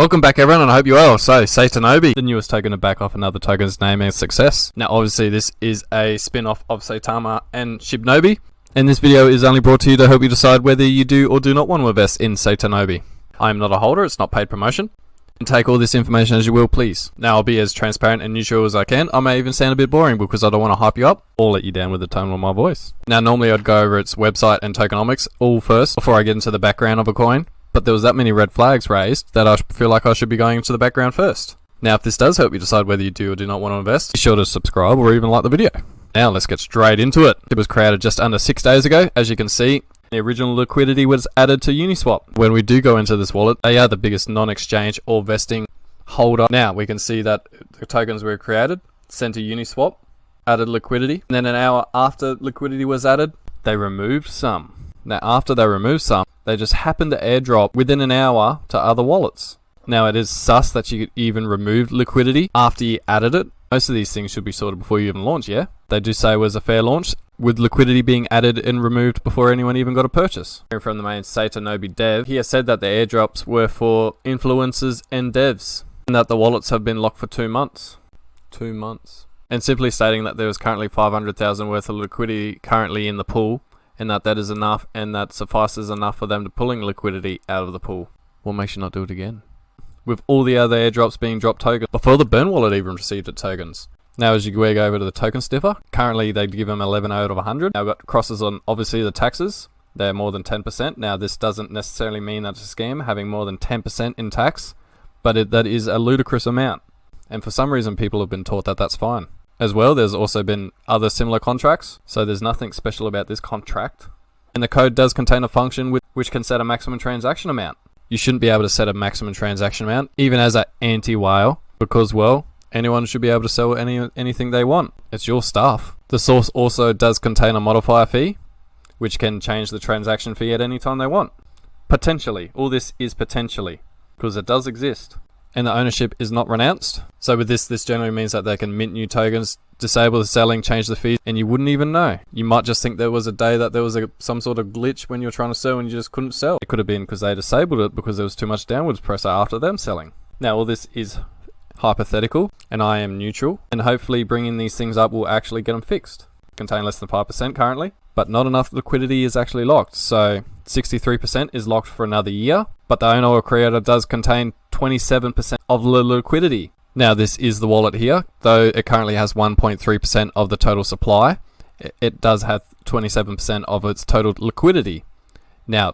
Welcome back everyone, and I hope you're well. So, SAITANOBI, the newest token to back off another token's name and success. Now obviously this is a spin-off of Saitama and Shibnobi, and this video is only brought to you to help you decide whether you do or do not want to invest in SAITANOBI. I am not a holder, it's not paid promotion, and take all this information as you will, please. Now I'll be as transparent and neutral as I can. I may even sound a bit boring because I don't want to hype you up or let you down with the tone of my voice. Now normally I'd go over its website and tokenomics all first before I get into the background of a coin. But there was that many red flags raised that I feel like I should be going into the background first. Now if this does help you decide whether you do or do not want to invest, be sure to subscribe or even like the video. Now let's get straight into it. It was created just under 6 days ago. As you can see, the original liquidity was added to Uniswap. When we do go into this wallet, they are the biggest non-exchange or vesting holder. Now we can see that the tokens were created, sent to Uniswap, added liquidity, and then an hour after liquidity was added, they removed some. Now after they removed some, they just happened to airdrop within an hour to other wallets. Now it is sus that you even removed liquidity after you added it. Most of these things should be sorted before you even launch, yeah? They do say it was a fair launch, with liquidity being added and removed before anyone even got a purchase. From the main SAITANOBI dev, he has said that the airdrops were for influencers and devs, and that the wallets have been locked for 2 months. 2 months. And simply stating that there is currently 500,000 worth of liquidity currently in the pool, and that is enough, and that suffices enough for them to pulling liquidity out of the pool. What makes you not do it again? With all the other airdrops being dropped tokens before the burn wallet even received its tokens. Now as you go over to the token sniffer, currently they give them 11 out of 100. Now we've got crosses on obviously the taxes. They're more than 10%. Now this doesn't necessarily mean that it's a scam having more than 10% in tax, but that is a ludicrous amount. And for some reason people have been taught that that's fine. As well, there's also been other similar contracts, so there's nothing special about this contract. And the code does contain a function which can set a maximum transaction amount. You shouldn't be able to set a maximum transaction amount, even as an anti-whale, because, well, anyone should be able to sell anything they want. It's your stuff. The source also does contain a modifier fee, which can change the transaction fee at any time they want. Potentially. All this is potentially, because it does exist. And the ownership is not renounced. So with this generally means that they can mint new tokens, disable the selling, change the fees, and you wouldn't even know. You might just think there was a day that there was some sort of glitch when you were trying to sell and you just couldn't sell. It could have been because they disabled it because there was too much downwards pressure after them selling. Now all this is hypothetical, and I am neutral, and hopefully bringing these things up will actually get them fixed. Contain less than 5% currently, but not enough liquidity is actually locked. So 63% is locked for another year, but the owner or creator does contain 27% of the liquidity. Now this is the wallet here, though it currently has 1.3% of the total supply. It does have 27% of its total liquidity. Now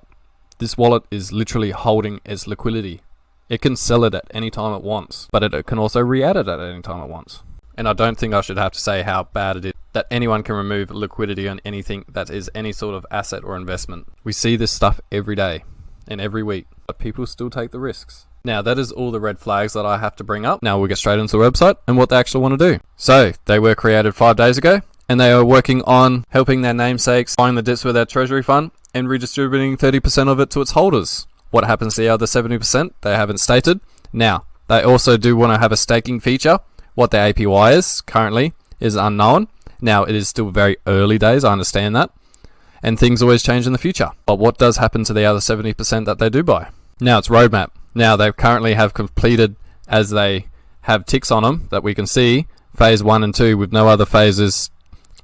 this wallet is literally holding its liquidity. It can sell it at any time it wants, but it can also re-add it at any time it wants. And I don't think I should have to say how bad it is that anyone can remove liquidity on anything that is any sort of asset or investment. We see this stuff every day and every week, but people still take the risks. Now that is all the red flags that I have to bring up. Now we'll get straight into the website and what they actually want to do. So they were created 5 days ago, and they are working on helping their namesakes buying the dips with their treasury fund and redistributing 30% of it to its holders. What happens to the other 70%? They haven't stated. Now they also do want to have a staking feature. What the APY is currently is unknown. Now it is still very early days, I understand that, and things always change in the future. But what does happen to the other 70% that they do buy? Now it's roadmap. Now they currently have completed, as they have ticks on them that we can see, phase 1 and 2 with no other phases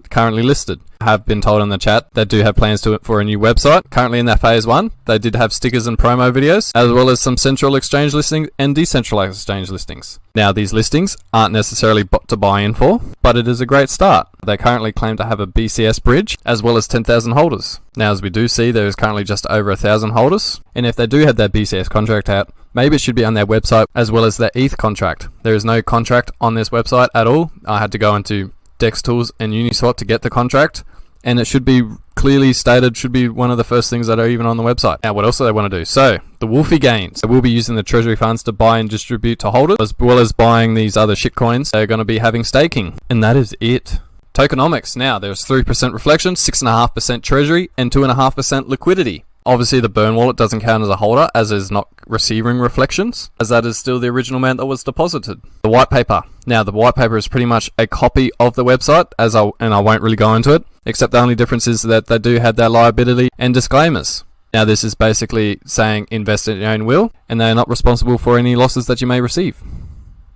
currently listed. I have been told in the chat they do have plans for a new website. Currently in their phase 1, they did have stickers and promo videos, as well as some central exchange listings and decentralized exchange listings. Now these listings aren't necessarily to buy in for, but it is a great start. They currently claim to have a BCS bridge, as well as 10,000 holders. Now as we do see, there is currently just over 1,000 holders, and if they do have their BCS contract out, maybe it should be on their website as well as their ETH contract. There is no contract on this website at all. I had to go into Dex Tools and Uniswap to get the contract, and it should be clearly stated, should be one of the first things that are even on the website. Now what else do they want to do? So the Wolfie gains, they will be using the treasury funds to buy and distribute to holders, as well as buying these other shitcoins. They're going to be having staking, and that is it. Tokenomics. Now there's 3% reflection, 6.5% treasury, and 2.5% liquidity. Obviously the burn wallet doesn't count as a holder, as is not receiving reflections, as that is still the original amount that was deposited. The white paper. Now the white paper is pretty much a copy of the website, and I won't really go into it, except the only difference is that they do have their liability and disclaimers. Now this is basically saying invest at your own will, and they are not responsible for any losses that you may receive.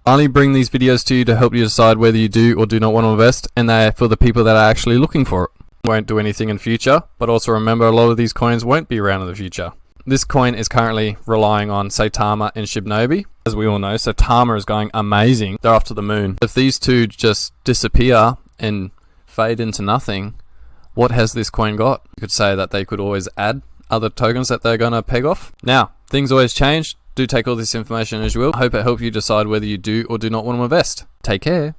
I only bring these videos to you to help you decide whether you do or do not want to invest, and they are for the people that are actually looking for it. Won't do anything in future, but also remember a lot of these coins won't be around in the future. This coin is currently relying on Saitama and Shibnobi. As we all know, Saitama is going amazing. They're off to the moon. If these two just disappear and fade into nothing, what has this coin got? You could say that they could always add other tokens that they're going to peg off. Now, things always change. Do take all this information as you will. I hope it helped you decide whether you do or do not want to invest. Take care.